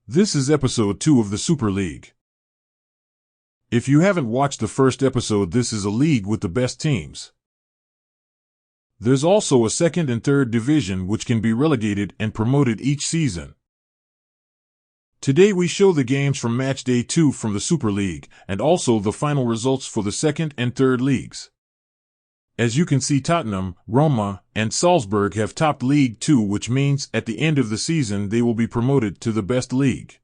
This is episode 2 of the Superleague. If you haven't watched the first episode, this is a league with the best teams. There's also a second and third division which can be relegated and promoted each season. Today we show the games from match day 2 from the Superleague and also the final results for the second and third leagues. As you can see, Tottenham, Roma, and Salzburg have topped League 2, which means at the end of the season they will be promoted to the best league.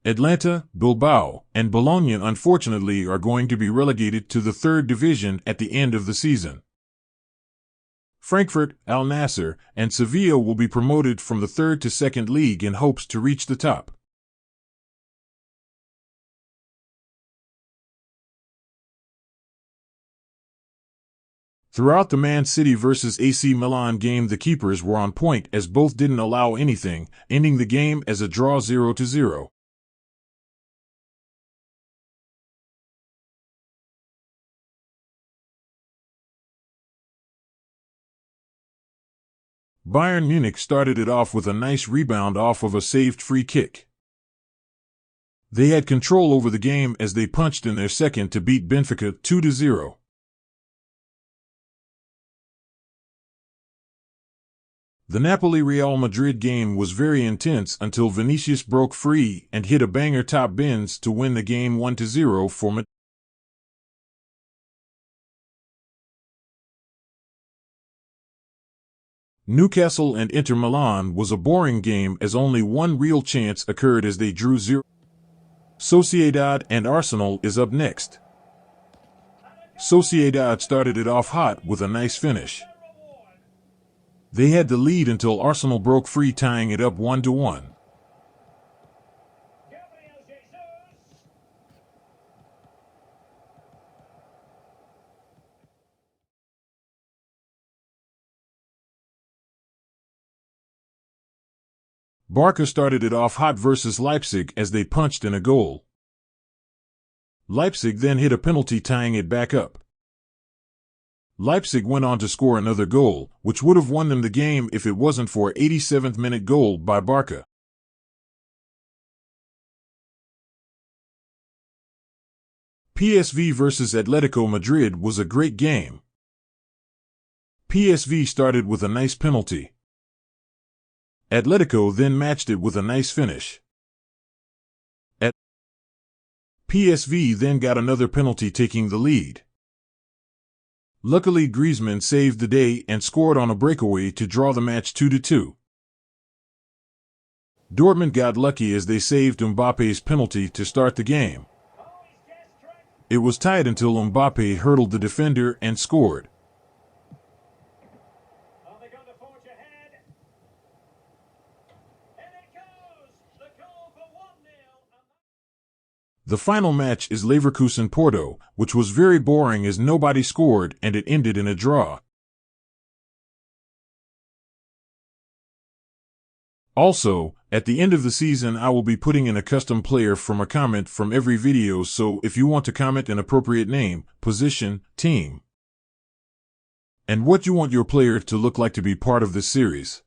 Atlanta, Bilbao, and Bologna unfortunately are going to be relegated to the third division at the end of the season. Frankfurt, Al Nassr, and Sevilla will be promoted from the third to second league in hopes to reach the top. Throughout the Man City vs AC Milan game, the keepers were on point as both didn't allow anything, ending the game as a draw 0-0. Bayern Munich started it off with a nice rebound off of a saved free kick. They had control over the game as they punched in their second to beat Benfica 2-0. The Napoli-Real Madrid game was very intense until Vinicius broke free and hit a banger top bins to win the game 1-0 for Madrid. Newcastle and Inter Milan was a boring game as only one real chance occurred as they drew 0. Sociedad and Arsenal is up next. Sociedad started it off hot with a nice finish. They had the lead until Arsenal broke free, tying it up 1-1. Barca started it off hot versus Leipzig as they punched in a goal. Leipzig then hit a penalty, tying it back up. Leipzig went on to score another goal, which would have won them the game if it wasn't for an 87th minute goal by Barca. PSV versus Atletico Madrid was a great game. PSV started with a nice penalty. Atletico then matched it with a nice finish. PSV then got another penalty, taking the lead. Luckily, Griezmann saved the day and scored on a breakaway to draw the match 2-2. Dortmund got lucky as they saved Mbappe's penalty to start the game. It was tied until Mbappe hurdled the defender and scored. The final match is Leverkusen-Porto, which was very boring as nobody scored and it ended in a draw. Also, at the end of the season I will be putting in a custom player from a comment from every video, so if you want to comment an appropriate name, position, team, and what you want your player to look like to be part of this series.